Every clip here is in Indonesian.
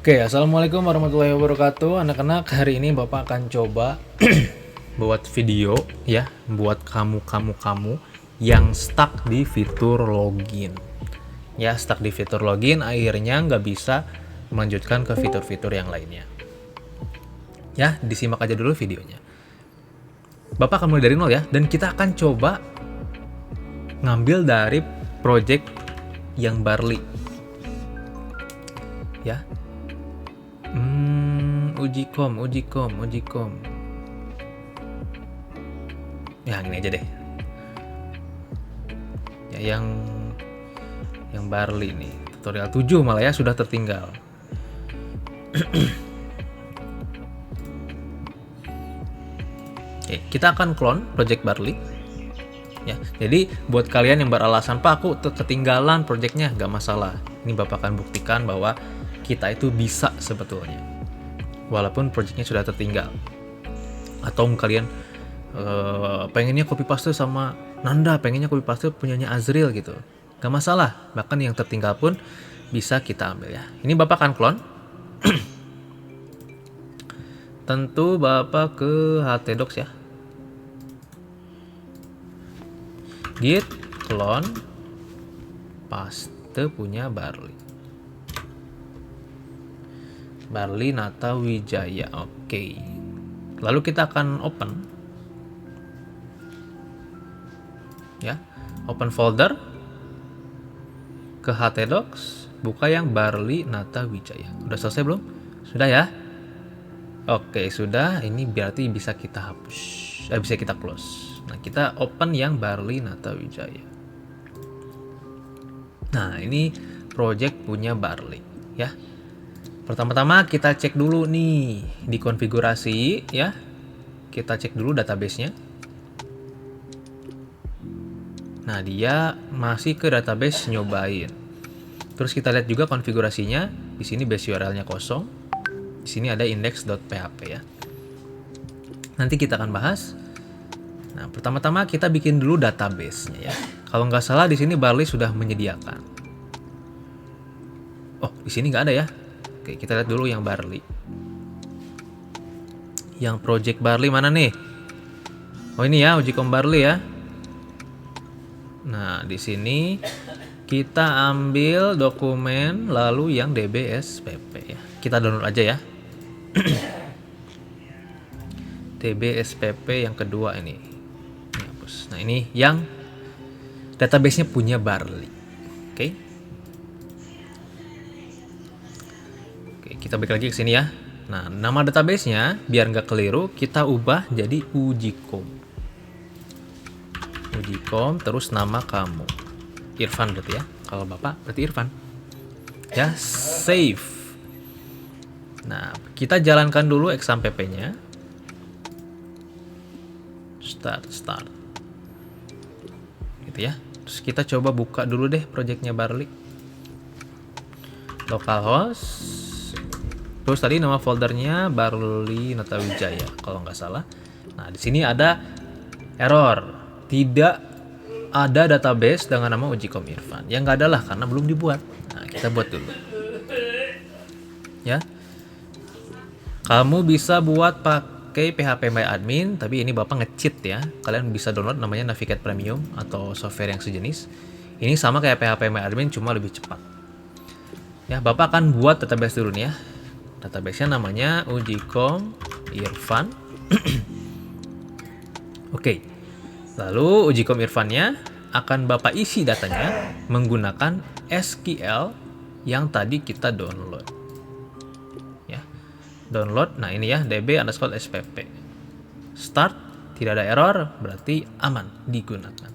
Oke, assalamualaikum warahmatullahi wabarakatuh. Anak-anak, hari ini Bapak akan coba buat video ya, buat kamu yang stuck di fitur login. Ya, stuck di fitur login, akhirnya nggak bisa melanjutkan ke fitur-fitur yang lainnya. Ya, disimak aja dulu videonya. Bapak akan mulai dari nol ya, dan kita akan coba ngambil dari project yang Barli. Ya. Uji kom. Ya, gini aja deh. Ya, yang Barli nih. Tutorial 7 malah ya, sudah tertinggal. Oke, kita akan clone project Barli. Ya, jadi buat kalian yang beralasan, "Pak, aku ketinggalan projectnya," nggak masalah. Ini Bapak akan buktikan bahwa kita itu bisa sebetulnya, walaupun projectnya sudah tertinggal. Atau kalian pengennya copy paste sama Nanda, pengennya copy paste punyanya Azril gitu, gak masalah, bahkan yang tertinggal pun bisa kita ambil ya. Ini Bapak akan clone. Tentu Bapak ke htdocs ya, git clone paste punya Barli Nata Wijaya. Oke. Lalu kita akan open. Ya. Open folder. Ke htdocs, buka yang Barli Nata Wijaya. Udah selesai belum? Sudah ya? Oke, sudah. Ini berarti bisa kita hapus. Bisa kita close. Nah, kita open yang Barli Nata Wijaya. Nah, ini project punya Barli, ya. Pertama-tama kita cek dulu nih di konfigurasi ya. Kita cek dulu database-nya. Nah, dia masih ke database nyobain. Terus kita lihat juga konfigurasinya. Di sini base URL-nya kosong. Di sini ada index.php ya. Nanti kita akan bahas. Nah, pertama-tama kita bikin dulu database-nya ya. Kalau nggak salah di sini Barli sudah menyediakan. Oh, di sini nggak ada ya. Oke, kita lihat dulu yang Barli. Yang project Barli mana nih? Oh, ini ya, uji kom Barli ya. Nah, di sini kita ambil dokumen lalu yang dbspp ya. Kita download aja ya. dbspp yang kedua ini. Nah, ini yang database-nya punya Barli. Oke. Kita balik lagi ke sini ya. Nah, nama database-nya biar nggak keliru, kita ubah jadi ujikom. Ujikom, terus nama kamu. Irfan berarti ya. Kalau Bapak berarti Irfan. Ya, save. Nah, kita jalankan dulu exampp-nya. Start. Gitu ya. Terus kita coba buka dulu deh projectnya Barli. Localhost. Terus tadi nama foldernya Barli Nata Wijaya kalau nggak salah. Nah, di sini ada error. Tidak ada database dengan nama ujikom Irfan. Ya nggak ada lah karena belum dibuat. Nah, kita buat dulu. Ya. Kamu bisa buat pakai PHP My Admin, tapi ini Bapak nge-cheat ya. Kalian bisa download namanya Navigate Premium atau software yang sejenis. Ini sama kayak PHP My Admin cuma lebih cepat. Ya, Bapak akan buat database dulu nih ya. Database-nya namanya ujikom Irfan. Oke. Lalu ujikom Irfannya akan Bapak isi datanya menggunakan SQL yang tadi kita download. Ya. Download. Nah, ini ya db_spp. Start, tidak ada error, berarti aman digunakan.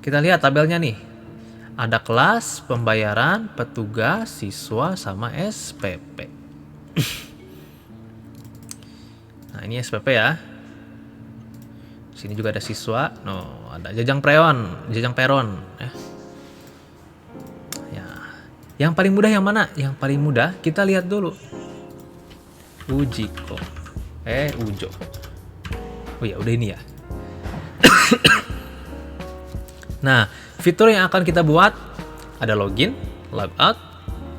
Kita lihat tabelnya nih. Ada kelas, pembayaran, petugas, siswa, sama SPP. Nah, ini SPP ya. Sini juga ada siswa. No, ada jajang peron ya. Ya. Yang paling mudah yang mana? Yang paling mudah kita lihat dulu. Ujikom. Ujo. Oh ya, udah ini ya. Nah, fitur yang akan kita buat ada login, logout,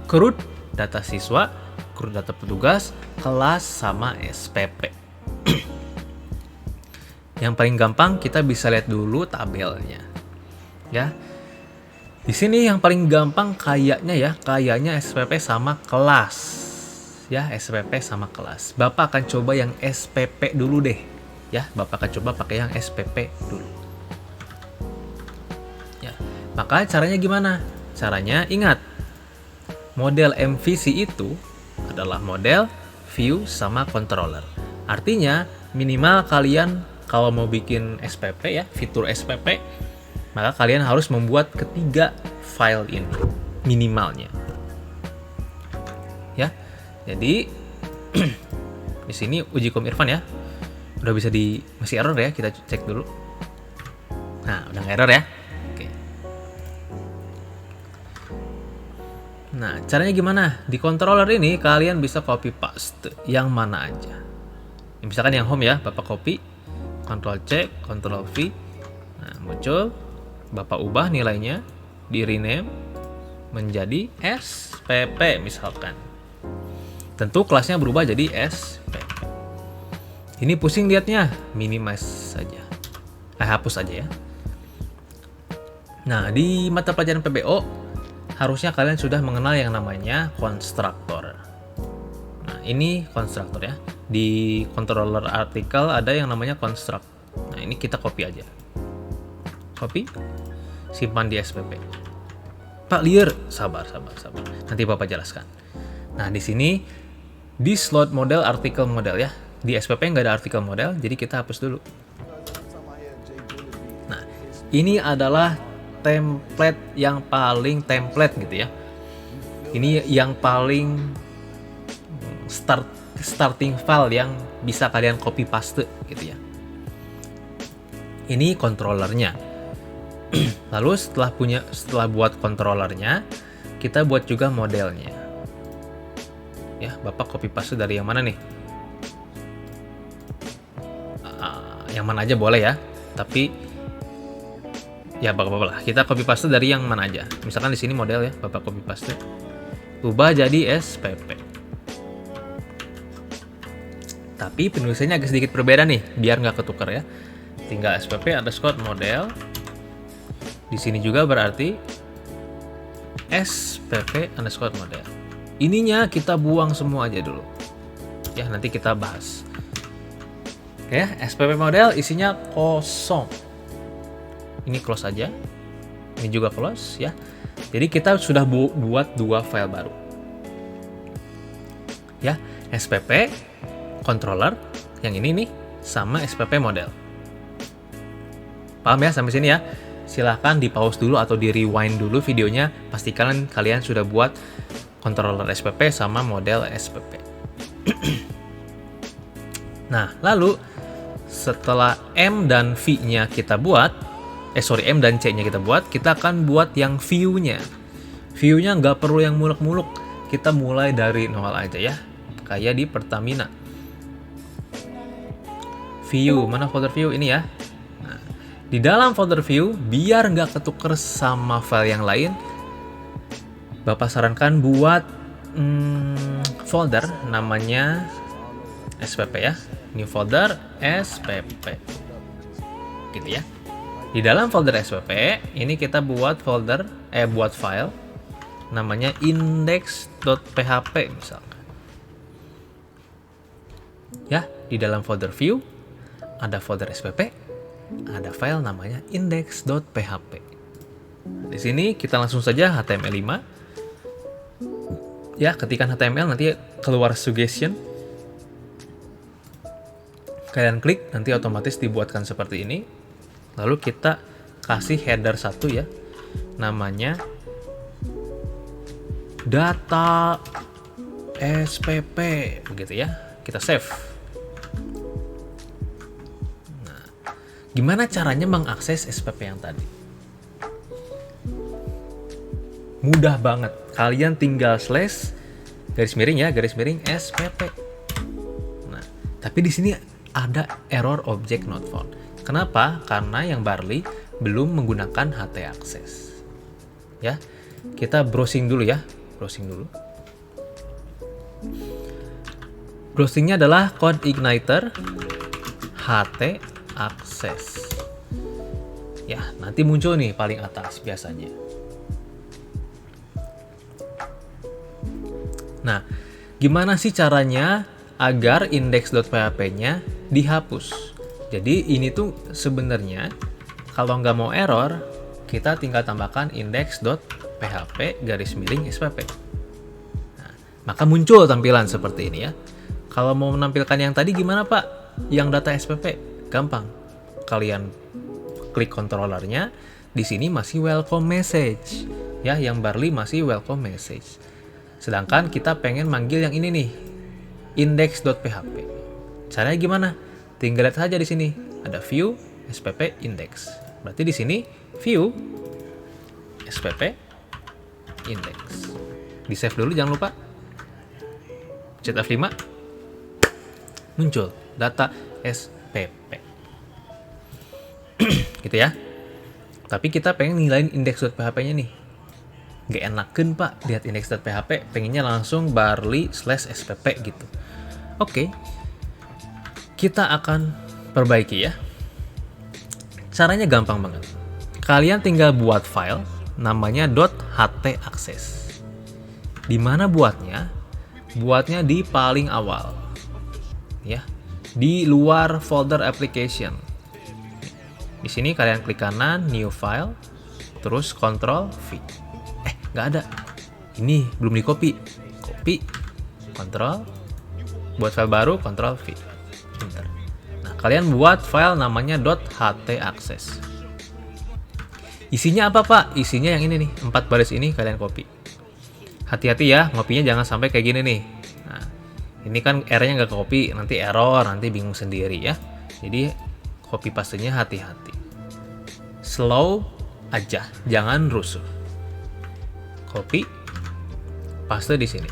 CRUD, data siswa, grup data petugas, kelas, sama SPP. Yang paling gampang kita bisa lihat dulu tabelnya. Ya. Di sini yang paling gampang kayaknya SPP sama kelas. Ya, SPP sama kelas. Bapak akan coba yang SPP dulu deh. Ya, Bapak akan coba pakai yang SPP dulu. Ya. Maka caranya gimana? Caranya ingat. Model MVC itu adalah model, view, sama controller. Artinya, minimal kalian kalau mau bikin SPP ya, fitur SPP, maka kalian harus membuat ketiga file ini minimalnya. Ya. Jadi di sini Ujikom Irfan ya. Udah bisa masih error ya, kita cek dulu. Nah, udah nggak error ya. Oke. Nah, caranya gimana? Di controller ini kalian bisa copy paste yang mana aja. Misalkan yang home ya, Bapak copy, Ctrl C, Ctrl V. Nah, muncul, Bapak ubah nilainya, di rename menjadi SPP misalkan. Tentu kelasnya berubah jadi SPP. Ini pusing lihatnya, minimize saja. Hapus saja ya. Nah, di mata pelajaran PBO harusnya kalian sudah mengenal yang namanya konstruktor. Nah, ini konstruktor ya. Di controller artikel ada yang namanya construct. Nah, ini kita copy aja. Copy, simpan di SPP. Pak Lier, sabar. Nanti Bapak jelaskan. Nah, di sini di slot model artikel model ya. Di SPP nggak ada artikel model, jadi kita hapus dulu. Nah, ini adalah template yang paling template gitu ya. Ini yang paling starting file yang bisa kalian copy paste gitu ya. Ini controllernya. Lalu setelah buat controllernya, kita buat juga modelnya. Ya, Bapak copy paste dari yang mana nih? Yang mana aja boleh ya, tapi ya apa-apa lah. Kita copy paste dari yang mana aja. Misalkan di sini model ya, Bapak copy paste. Ubah jadi SPP. Tapi penulisannya agak sedikit berbeda nih, biar nggak ketukar ya. Tinggal SPP underscore model. Di sini juga berarti SPP underscore model. Ininya kita buang semua aja dulu. Ya, nanti kita bahas. Oke, SPP model isinya kosong. Ini close aja. Ini juga close ya. Jadi kita sudah buat dua file baru. Ya, SPP controller yang ini nih sama SPP model. Paham ya sampai sini ya? Silahkan di pause dulu atau di rewind dulu videonya. Pastikan kalian sudah buat controller SPP sama model SPP. Nah, lalu setelah M dan V-nya kita buat, M dan C-nya kita buat, kita akan buat yang view-nya. View-nya nggak perlu yang muluk-muluk. Kita mulai dari nol aja ya. Kayak di Pertamina. View, mana folder view ini ya? Nah, di dalam folder view, biar nggak ketuker sama file yang lain, Bapak sarankan buat folder namanya SPP ya. New folder SPP. Gitu ya. Di dalam folder SPP, ini kita buat buat file namanya index.php misalkan. Ya, di dalam folder view ada folder SPP, ada file namanya index.php. Di sini kita langsung saja HTML5. Ya, ketikkan HTML nanti keluar suggestion. Kalian klik, nanti otomatis dibuatkan seperti ini. Lalu kita kasih header 1 ya. Namanya data SPP begitu ya. Kita save. Nah, gimana caranya mengakses SPP yang tadi? Mudah banget. Kalian tinggal slash garis miring ya, garis miring SPP. Nah, tapi di sini ada error object not found. Kenapa? Karena yang Barley belum menggunakan HT access. Ya, kita browsing dulu ya, browsing dulu. Browsingnya adalah code igniter HT access. Ya, nanti muncul nih paling atas biasanya. Nah, gimana sih caranya agar index.php-nya dihapus? Jadi ini tuh sebenarnya kalau nggak mau error, kita tinggal tambahkan index.php _spp. Nah, maka muncul tampilan seperti ini ya. Kalau mau menampilkan yang tadi gimana Pak? Yang data SPP? Gampang. Kalian klik controllernya, di sini masih welcome message. Ya, yang barley masih welcome message. Sedangkan kita pengen manggil yang ini nih, index.php. Caranya gimana? Tinggal lihat saja di sini, ada view spp index. Berarti di sini view spp index. Di save dulu jangan lupa. Pencet F5. Muncul data SPP. Gitu ya. Tapi kita pengen ngilain index.php-nya nih. Gak enaken Pak, lihat index.php, pengennya langsung barley/spp gitu. Oke. Kita akan perbaiki ya. Caranya gampang banget. Kalian tinggal buat file namanya .htaccess. Di mana buatnya? Buatnya di paling awal. Ya, di luar folder application. Di sini kalian klik kanan, new file, terus Ctrl V. Nggak ada. Ini belum di copy. Copy, Ctrl, buat file baru, Ctrl V. Enter. Nah, kalian buat file namanya .htaccess. Isinya apa Pak? Isinya yang ini nih, 4 baris ini kalian copy. Hati-hati ya, ngopinya jangan sampai kayak gini nih. Nah, ini kan R-nya nggak copy, nanti error, nanti bingung sendiri ya. Jadi copy pastenya hati-hati. Slow aja, jangan rusuh. Copy, paste di sini.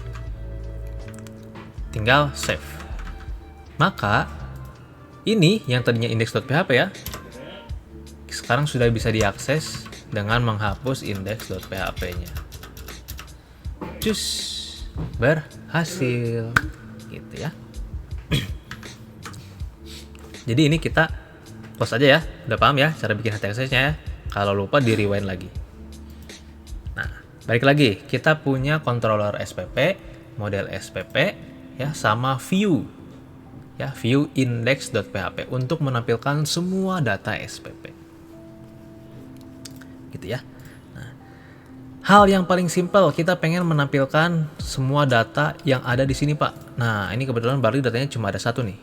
Tinggal save. Maka ini yang tadinya index.php ya, sekarang sudah bisa diakses dengan menghapus index.php-nya. Cus, berhasil. Gitu ya. Jadi ini kita close aja ya. Udah paham ya cara bikin htaccess-nya ya. Kalau lupa di rewind lagi. Nah, balik lagi. Kita punya controller SPP, model SPP ya, sama view. Ya, view index.php untuk menampilkan semua data SPP. Gitu ya. Nah, hal yang paling simpel, kita pengen menampilkan semua data yang ada di sini, Pak. Nah, ini kebetulan barley datanya cuma ada satu nih.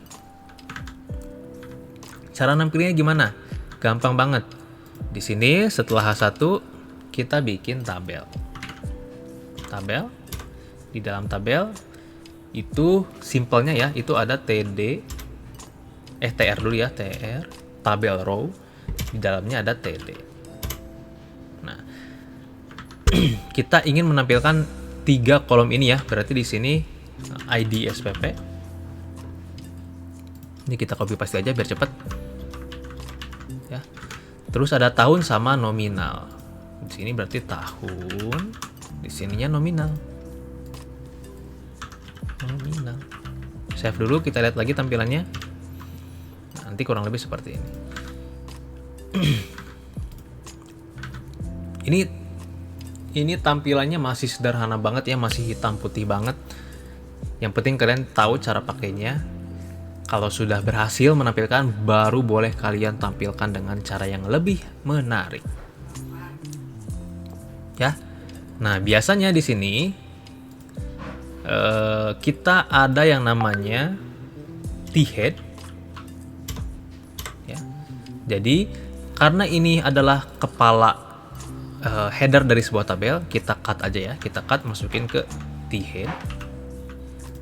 Cara nampilinnya gimana? Gampang banget. Di sini setelah H1 kita bikin tabel. Tabel. Di dalam tabel itu simpelnya ya, itu ada tr dulu ya, tr tabel row. Di dalamnya ada td. Nah, kita ingin menampilkan 3 kolom ini ya. Berarti di sini ID SPP. Ini kita copy paste aja biar cepet. Ya. Terus ada tahun sama nominal. Di sini berarti tahun, di sininya nominal. Nominal. Save dulu, kita lihat lagi tampilannya. Nanti kurang lebih seperti ini. Ini tampilannya masih sederhana banget ya, masih hitam putih banget. Yang penting kalian tahu cara pakainya. Kalau sudah berhasil menampilkan, baru boleh kalian tampilkan dengan cara yang lebih menarik. Ya. Nah, biasanya di sini kita ada yang namanya t-head. Ya. Jadi, karena ini adalah kepala header dari sebuah tabel, kita cut aja ya. Kita cut, masukin ke t-head.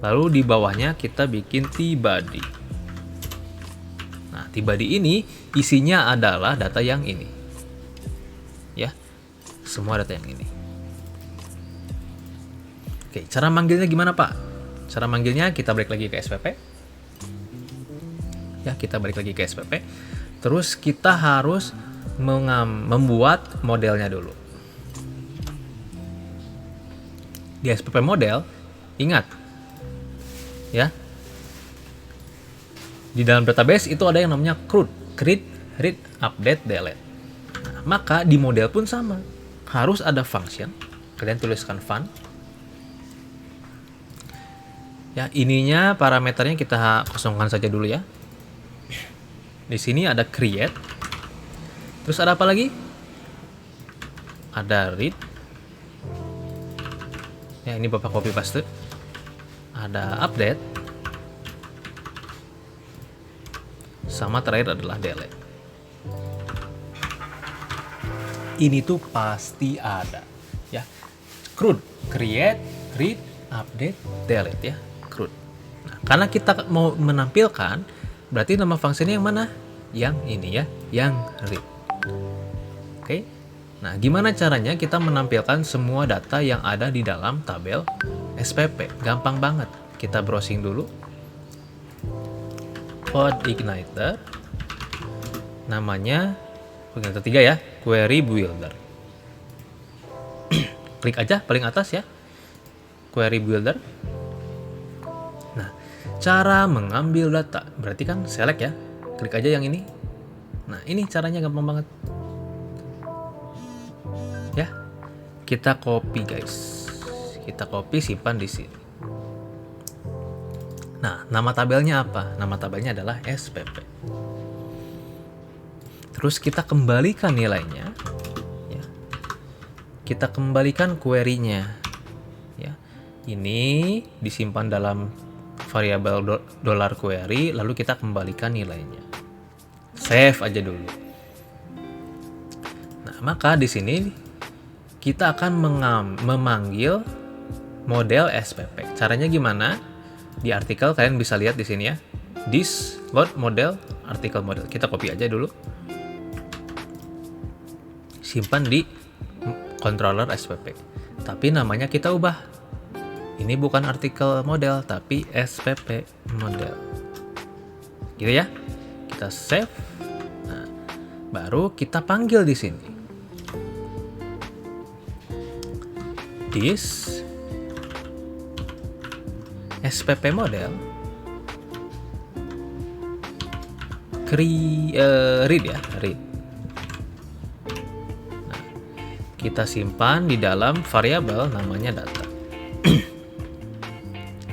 Lalu di bawahnya kita bikin t-body. Nah, t-body ini isinya adalah data yang ini. Ya. Semua data yang ini. Oke, cara manggilnya gimana, Pak? Cara manggilnya kita balik lagi ke SPP. Ya, kita balik lagi ke SPP. Terus kita harus membuat modelnya dulu. Di SPP model, ingat, ya. Di dalam database itu ada yang namanya CRUD, create, read, update, delete. Nah, maka di model pun sama, harus ada function. Kalian tuliskan fun. Ya, ininya parameternya kita kosongkan saja dulu ya. Di sini ada create. Terus ada apa lagi? Ada read. Ya, ini Bapak copy paste. Ada update. Sama terakhir adalah delete. Ini tuh pasti ada ya. CRUD, create, read, update, delete ya. CRUD. Nah, karena kita mau menampilkan, berarti nama fungsinya yang mana? Yang ini ya, yang read. Oke. Nah, gimana caranya kita menampilkan semua data yang ada di dalam tabel SPP? Gampang banget. Kita browsing dulu. Code Igniter. Namanya Igniter 3 ya, Query Builder. Klik aja paling atas ya. Query Builder. Nah, cara mengambil data. Berarti kan select ya. Klik aja yang ini. Nah, ini caranya gampang banget. Ya. Kita copy, guys. Kita copy, simpan di sini. Nah, nama tabelnya apa? Nama tabelnya adalah SPP. Terus kita kembalikan nilainya. Ya. Kita kembalikan query-nya. Ya. Ini disimpan dalam variabel $query, lalu kita kembalikan nilainya. Save aja dulu. Nah, maka di sini kita akan memanggil model SPP. Caranya gimana? Di artikel kalian bisa lihat di sini ya. This load model, artikel model. Kita copy aja dulu. Simpan di controller SPP. Tapi namanya kita ubah. Ini bukan artikel model, tapi SPP model. Gitu ya. Kita save. Nah, baru kita panggil di sini. This SPP model read ya, read. Nah, kita simpan di dalam variabel namanya data.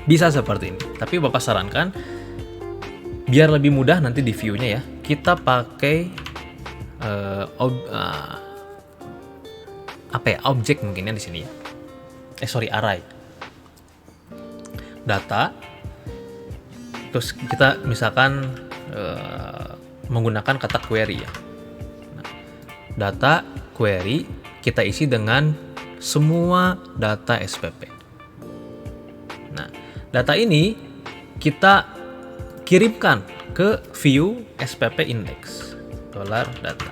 Bisa seperti ini. Tapi Bapak sarankan biar lebih mudah nanti di view-nya ya, kita pakai objek mungkinnya di sini ya. Array. Data. Terus kita misalkan menggunakan kata query ya. Nah, data query kita isi dengan semua data SPP. Nah, data ini kita kirimkan ke view SPP index $data.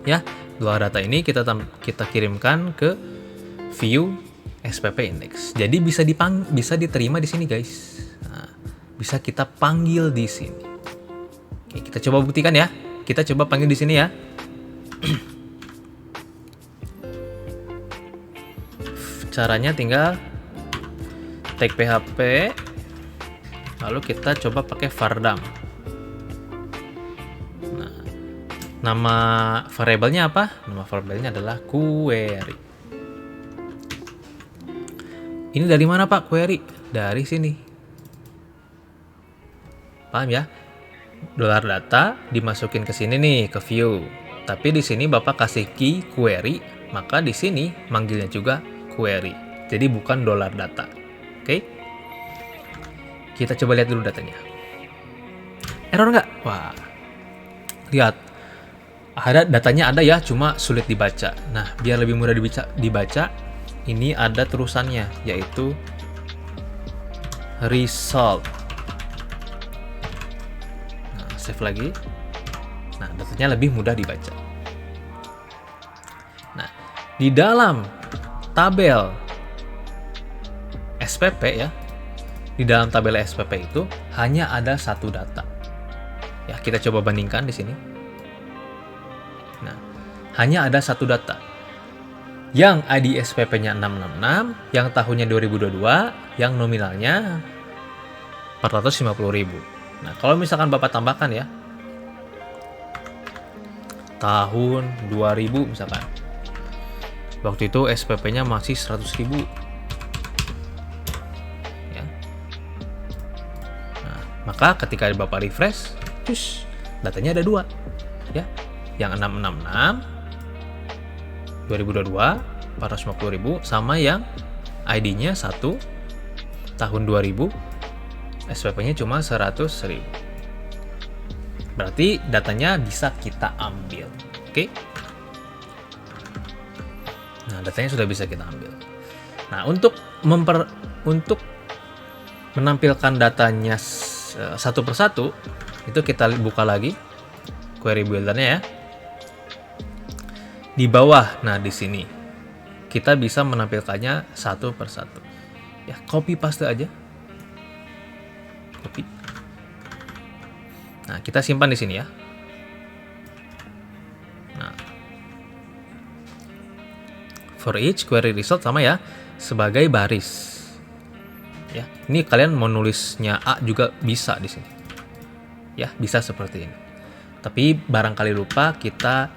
Ya, dua data ini kita kirimkan ke view SPP index. Jadi bisa diterima di sini, guys. Nah, bisa kita panggil di sini. Oke, kita coba buktikan ya. Kita coba panggil di sini ya. Caranya tinggal tag PHP, lalu kita coba pakai vardam. Nah, nama variabelnya apa? Nama variabelnya adalah query. Ini dari mana Pak query? Dari sini. Paham ya? $data dimasukin ke sini nih, ke view. Tapi di sini Bapak kasih key query, maka di sini manggilnya juga query. Jadi bukan $data. Oke? Kita coba lihat dulu datanya. Error nggak? Wah. Lihat. Datanya ada ya, cuma sulit dibaca. Nah, biar lebih mudah dibaca, ini ada terusannya, yaitu result. Nah, save lagi. Nah, datanya lebih mudah dibaca. Nah, di dalam tabel SPP ya, di dalam tabel SPP itu hanya ada satu data. Ya, kita coba bandingkan di sini. Nah, hanya ada satu data. yang ID SPP-nya 666, yang tahunnya 2022, yang nominalnya 450.000. Nah, kalau misalkan Bapak tambahkan ya, tahun 2000 misalkan. Waktu itu SPP-nya masih 100.000. Ya. Nah, maka ketika Bapak refresh, datanya ada 2. Ya. Yang 666 2022 450.000 sama yang ID-nya 1 tahun 2000 SPP-nya cuma 100.000. Berarti datanya bisa kita ambil. Oke? Nah, datanya sudah bisa kita ambil. Nah, untuk menampilkan datanya satu persatu, itu kita buka lagi query builder-nya ya. Di bawah, nah di sini kita bisa menampilkannya satu persatu. Ya, copy paste aja. Copy. Nah, kita simpan di sini ya. Nah, for each query result sama ya, sebagai baris. Ya, ini kalian mau nulisnya A juga bisa di sini. Ya, bisa seperti ini. Tapi barangkali lupa kita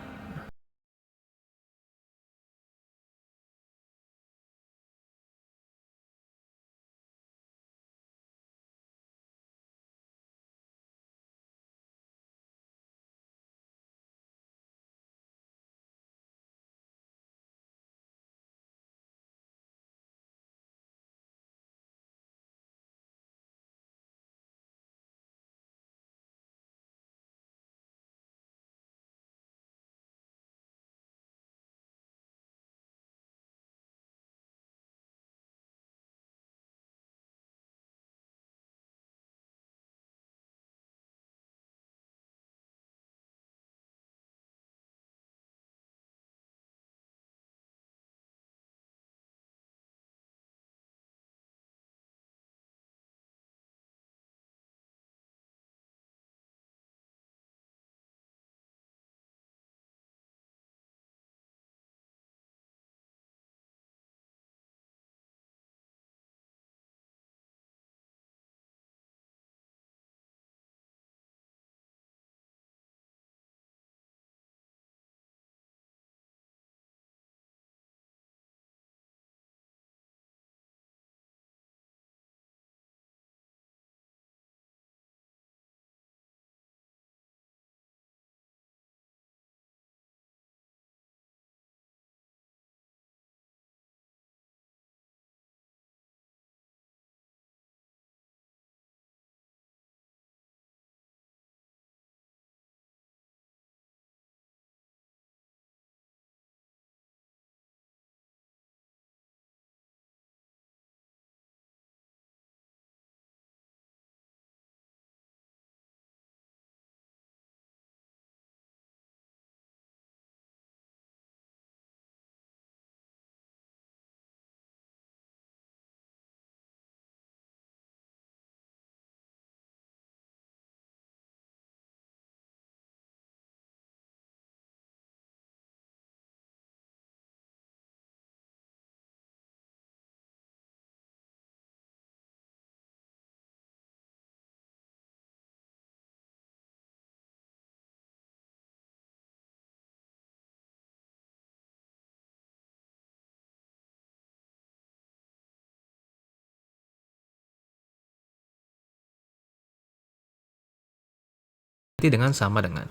dengan sama dengan.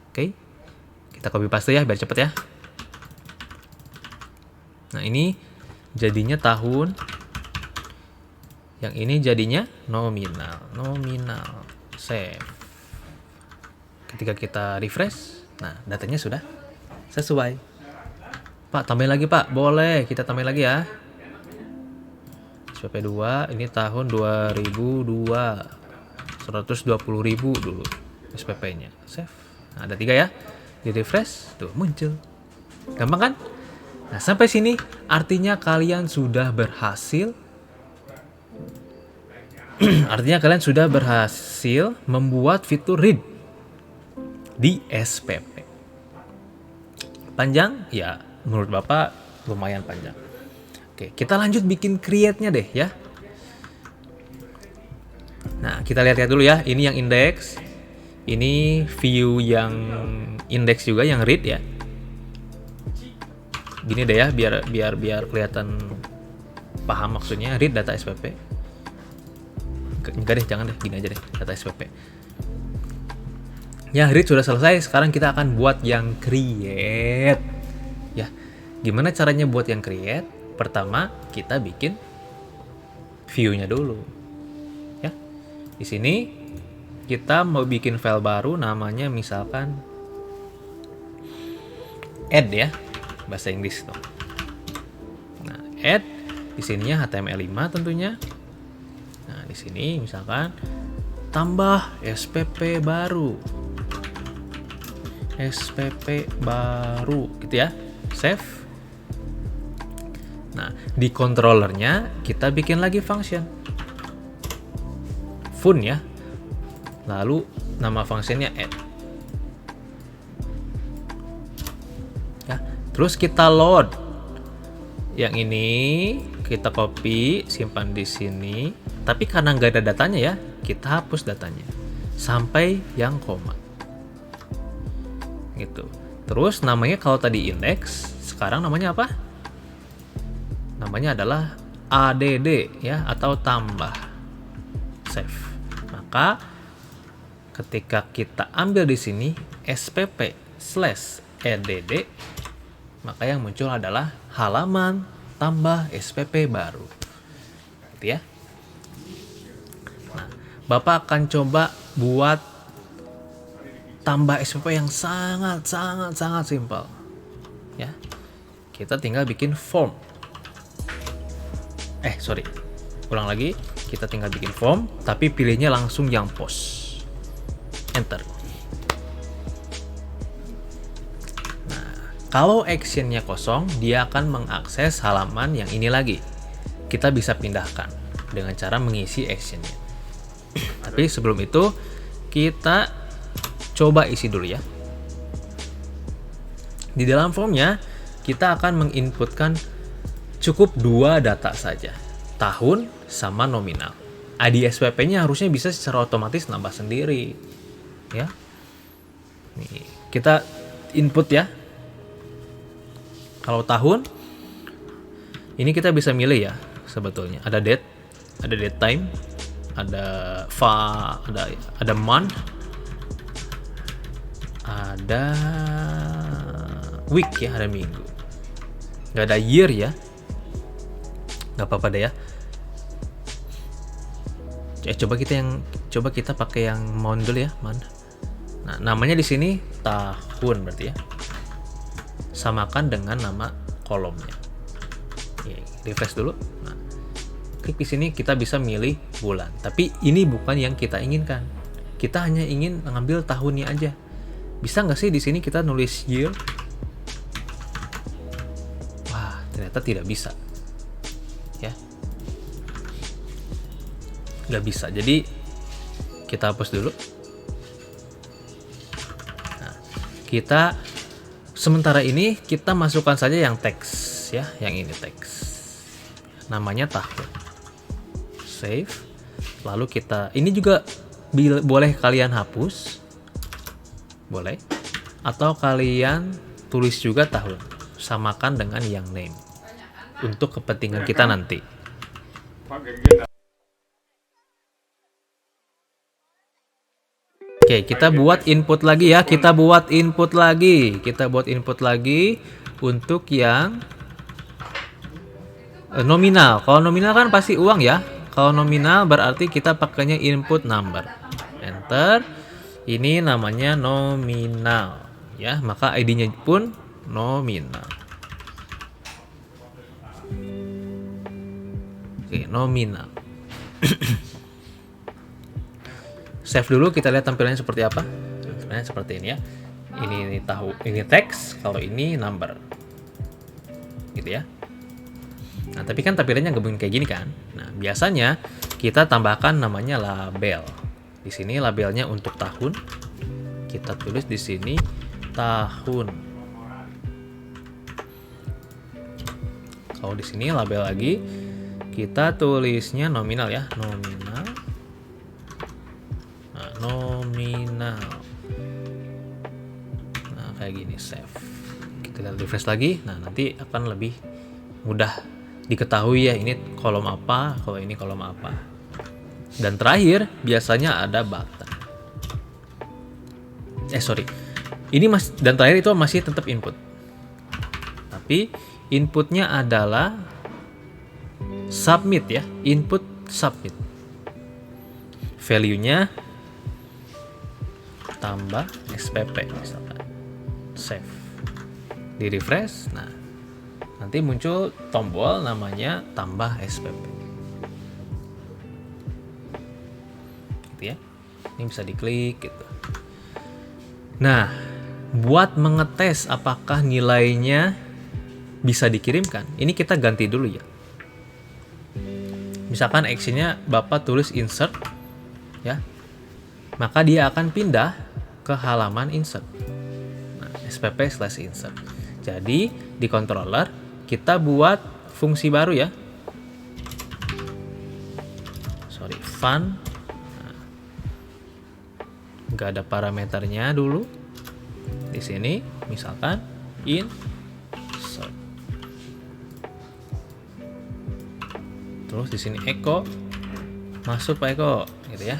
Oke. Kita copy paste ya biar cepet ya. Nah, ini jadinya tahun. Yang ini jadinya nominal. Save. Ketika kita refresh, nah datanya sudah sesuai. Pak, tambahin lagi Pak. Boleh, kita tambahin lagi ya. SPP 2, ini tahun 2002. 120.000 dulu SPP-nya. Save. Nah, ada 3 ya. Di refresh, tuh muncul. Gampang kan? Nah, sampai sini artinya kalian sudah berhasil membuat fitur read di SPP. Panjang? Ya, menurut Bapak lumayan panjang. Oke, kita lanjut bikin create-nya deh ya. Nah, kita lihat-lihat dulu ya. Ini yang index. Ini view yang index juga, yang read ya. Gini deh ya, biar kelihatan paham maksudnya. Read data SPP. Enggak deh, jangan deh, gini aja deh, data SPP. Ya, read sudah selesai. Sekarang kita akan buat yang create. Ya, gimana caranya buat yang create? Pertama, kita bikin view-nya dulu. Ya, di sini kita mau bikin file baru, namanya misalkan add ya, bahasa Inggris tuh. Nah, add di sininya HTML5 tentunya. Nah, di sini misalkan tambah SPP baru. SPP baru gitu ya. Save. Nah, di controllernya kita bikin lagi function fun ya. Lalu nama functionnya add. Ya, terus kita load. Yang ini kita copy, simpan di sini. Tapi karena nggak ada datanya ya, kita hapus datanya sampai yang koma. Gitu. Terus namanya kalau tadi index, sekarang namanya apa? Namanya adalah add ya, atau tambah. Save. Maka ketika kita ambil di sini spp/add, maka yang muncul adalah halaman tambah SPP baru. Gitu ya. Nah, Bapak akan coba buat tambah SPP yang sangat simpel. Ya. Kita tinggal bikin form. Ulang lagi. Kita tinggal bikin form, tapi pilihnya langsung yang post. Enter. Nah, kalau actionnya kosong, dia akan mengakses halaman yang ini lagi. Kita bisa pindahkan dengan cara mengisi actionnya. Tapi sebelum itu, kita coba isi dulu ya. Di dalam formnya, kita akan menginputkan cukup 2 data saja. Tahun sama nominal. ID SPP-nya harusnya bisa secara otomatis nambah sendiri. Ya. Nih, kita input ya. Kalau tahun, ini kita bisa milih ya sebetulnya. Ada date time, ada ada month, ada week ya, ada minggu. Nggak ada year ya. Nggak apa-apa deh ya. Coba kita pakai yang month dulu ya, month. Nah, namanya di sini tahun berarti ya. Samakan dengan nama kolomnya. Refresh dulu. Nah, klik di sini kita bisa milih bulan. Tapi ini bukan yang kita inginkan. Kita hanya ingin mengambil tahunnya aja. Bisa nggak sih di sini kita nulis year? Wah, ternyata tidak bisa. Ya. Nggak bisa. Jadi kita hapus dulu. Nah, kita sementara ini kita masukkan saja yang teks ya, yang ini teks. Namanya tahun. Save. Lalu kita ini juga boleh kalian hapus. Boleh. Atau kalian tulis juga tahun. Samakan dengan yang name. Untuk kepentingan kita nanti. Oke, kita buat input lagi ya. Kita buat input lagi untuk yang nominal. Kalau nominal kan pasti uang ya. Kalau nominal berarti kita pakainya input number. Enter. Ini namanya nominal ya, maka ID-nya pun nominal. Oke, nominal. Save dulu, kita lihat tampilannya seperti apa. Tampilannya seperti ini ya. Ini teks, kalau ini number. Gitu ya. Nah, tapi kan tampilannya nggak mungkin kayak gini kan. Nah, biasanya kita tambahkan namanya label. Di sini labelnya untuk tahun. Kita tulis di sini tahun. mau di sini label lagi, kita tulisnya nominal ya, nominal. Nah, nominal. Nah, kayak gini, save. Kita refresh lagi. Nah, nanti akan lebih mudah diketahui ya, ini kolom apa, kalau ini kolom apa. Dan terakhir biasanya ada button. Ini dan terakhir itu masih tetap input. Tapi inputnya adalah submit ya, input submit. Value-nya tambah SPP misalkan. Save. Di refresh. Nah, nanti muncul tombol namanya tambah SPP. Gitu ya. Ini bisa diklik gitu. Nah, buat mengetes apakah nilainya bisa dikirimkan, ini kita ganti dulu ya. Misalkan actionnya Bapak tulis insert ya, maka dia akan pindah ke halaman insert. Nah, spp/insert. Jadi di controller kita buat fungsi baru ya. Fun. Nah, nggak ada parameternya dulu. Di sini misalkan insert. Terus di sini echo, masuk Pak Eko, gitu ya.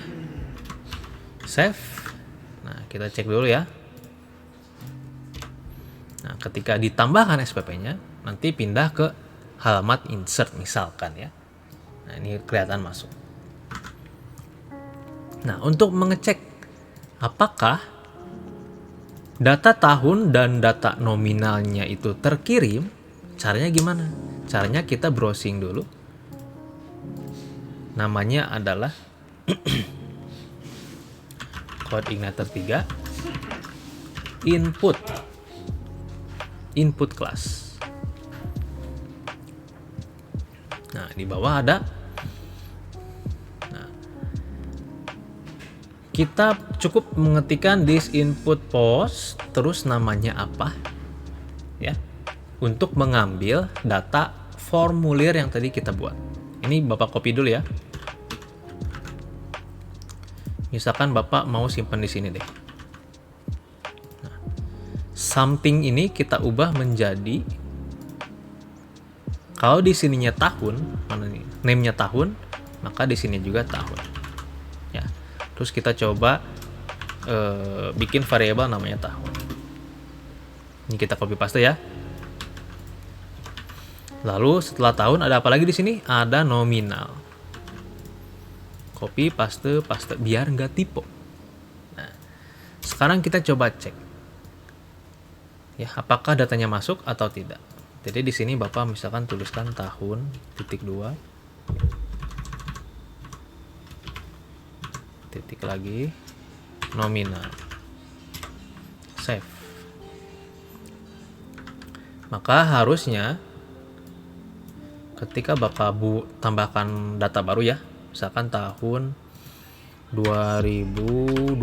Save. Nah, kita cek dulu ya. Nah, ketika ditambahkan SPP-nya, nanti pindah ke halaman insert misalkan ya. Nah, ini kelihatan masuk. Nah, untuk mengecek apakah data tahun dan data nominalnya itu terkirim, caranya gimana? Caranya kita browsing dulu. Namanya adalah CodeIgniter 3 input class. Nah, di bawah ada. Nah, kita cukup mengetikkan this input post, terus namanya apa ya, untuk mengambil data formulir yang tadi kita buat. Ini Bapak copy dulu ya. Misalkan Bapak mau simpan di sini deh. Nah, something ini kita ubah menjadi, kalau di sininya tahun, mana nih? Name-nya tahun, maka di sini juga tahun. Ya. Terus kita coba bikin variabel namanya tahun. Ini kita copy paste ya. Lalu setelah tahun ada apa lagi di sini? Ada nominal. Copy, paste, biar nggak typo. Nah, sekarang kita coba cek ya, apakah datanya masuk atau tidak. Jadi di sini Bapak misalkan tuliskan tahun (2) titik lagi nominal. Save. Maka harusnya ketika Bapak tambahkan data baru ya, misalkan tahun 2002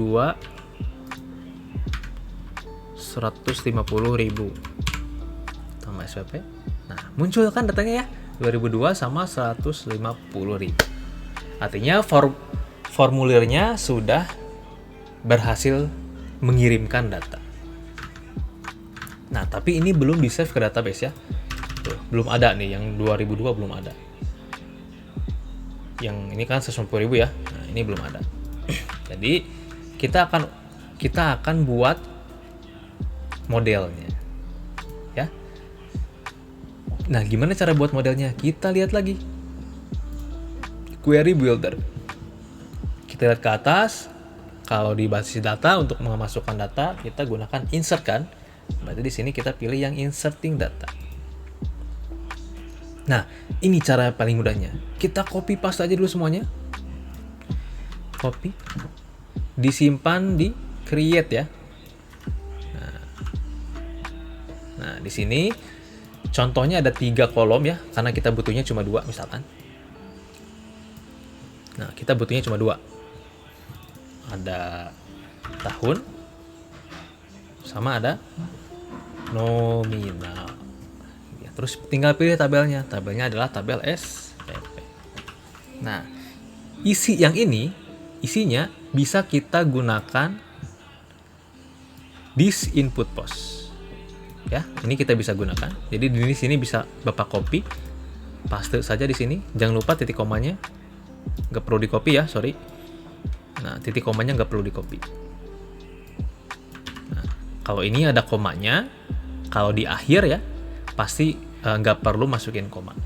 150.000 tambah SPP. Nah, muncul kan datanya ya, 2002 sama 150.000. Artinya formulirnya sudah berhasil mengirimkan data. Nah, tapi ini belum di save ke database ya. Tuh, belum ada nih, yang 2002 belum ada. Yang ini kan 150.000 ya. Nah, ini belum ada. Jadi kita akan buat modelnya. Ya. Nah, gimana cara buat modelnya? Kita lihat lagi. Query Builder. Kita lihat ke atas. Kalau di basis data untuk memasukkan data, kita gunakan insert kan? Berarti di sini kita pilih yang inserting data. Nah, ini cara paling mudahnya. Kita copy paste aja dulu semuanya. Copy. Disimpan di create ya. Nah, di sini contohnya ada 3 kolom ya, karena kita butuhnya cuma 2 misalkan. Nah, kita butuhnya cuma 2. Ada tahun sama ada nominal. terus tinggal pilih tabelnya. Tabelnya adalah tabel SPP. Nah, isinya bisa kita gunakan this input post. Ya, ini kita bisa gunakan. Jadi di sini bisa Bapak copy, paste saja di sini. Jangan lupa titik komanya nggak perlu di copy ya, sorry. Nah, titik komanya nggak perlu di copy. Nah, kalau ini ada komanya, kalau di akhir ya pasti nggak perlu masukin koma.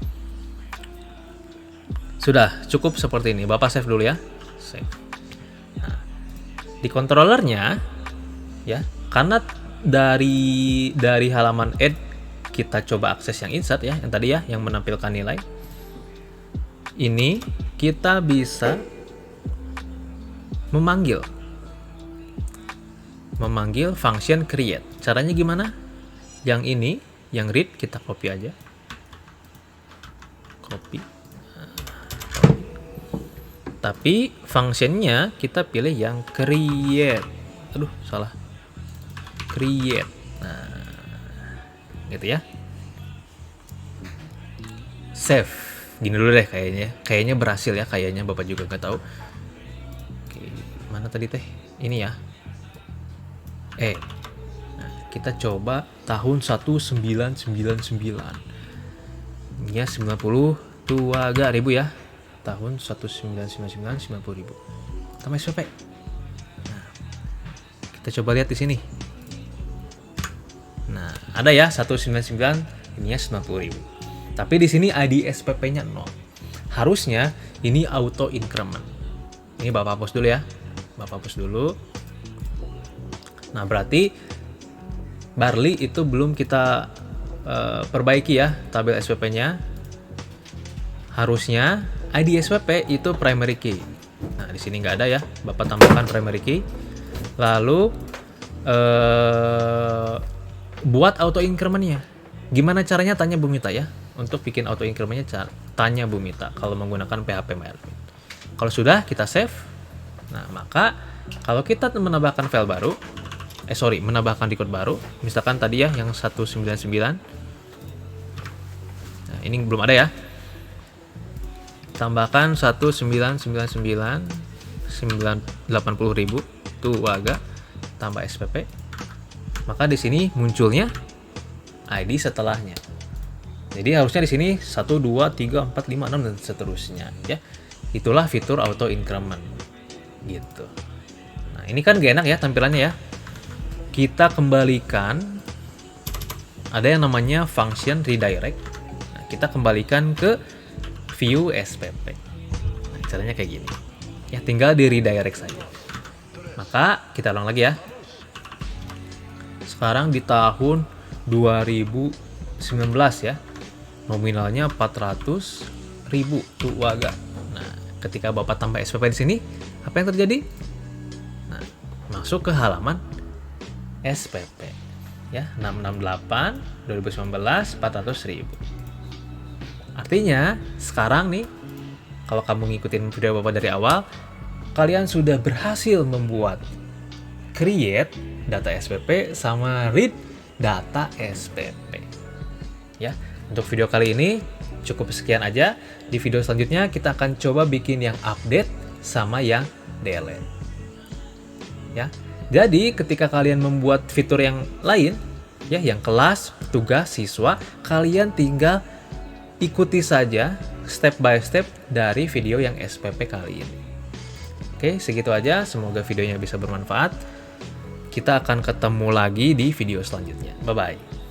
Sudah cukup seperti ini. Bapak save dulu ya. Save. Nah, di controllernya ya, karena dari halaman add kita coba akses yang insert ya, yang tadi ya, yang menampilkan nilai. Ini kita bisa memanggil function create. Caranya gimana? Yang ini, yang read kita copy aja. Copy. Tapi functionnya kita pilih yang create. Aduh, salah. Create. Nah, gitu ya. Save. Gini dulu deh kayaknya. Kayaknya berhasil ya, kayaknya Bapak juga nggak tahu. Oke, mana tadi teh? Ini ya. Nah, kita coba tahun 1999. Ya 92.000 ya. Tahun 1999 90.000. Tambah SPP. Nah, kita coba lihat di sini. Nah, ada ya 199, ininya 90.000. Tapi di sini ID SPP-nya 0. Harusnya ini auto increment. Ini Bapak hapus dulu ya. Bapak hapus dulu. Nah, berarti barley itu belum kita perbaiki ya tabel SPP-nya. Harusnya ID SPP itu primary key. Nah, di sini nggak ada ya. Bapak tambahkan primary key. Lalu buat auto increment-nya. Gimana caranya, tanya Bu Mita ya. Untuk bikin auto increment-nya tanya Bu Mita kalau menggunakan PHP MyAdmin. Kalau sudah, kita save. Nah, maka kalau kita menambahkan file baru, menambahkan record baru, misalkan tadi ya yang 199. Nah, ini belum ada ya. Tambahkan 1999 980.000 tuh waga tambah SPP. Maka di sini munculnya ID setelahnya. Jadi harusnya di sini 1 2 3 4 5 6 dan seterusnya ya. Itulah fitur auto increment. Gitu. Nah, ini kan gak enak ya tampilannya ya. Kita kembalikan, ada yang namanya function redirect. Nah, kita kembalikan ke view SPP. Nah, caranya kayak gini. Ya, tinggal di redirect saja. Maka kita ulang lagi ya. Sekarang di tahun 2019 ya. Nominalnya 400.000 tuh waga. Nah, ketika Bapak tambah SPP di sini, apa yang terjadi? Nah, masuk ke halaman SPP ya, 668 2019 400.000. Artinya sekarang nih, kalau kamu ngikutin video Bapak dari awal, kalian sudah berhasil membuat create data SPP sama read data SPP ya. Untuk video kali ini cukup sekian aja. Di video selanjutnya kita akan coba bikin yang update sama yang delete ya. Jadi ketika kalian membuat fitur yang lain ya, yang kelas, tugas, siswa, kalian tinggal ikuti saja step by step dari video yang SPP kali ini. Oke, segitu aja. Semoga videonya bisa bermanfaat. Kita akan ketemu lagi di video selanjutnya. Bye-bye.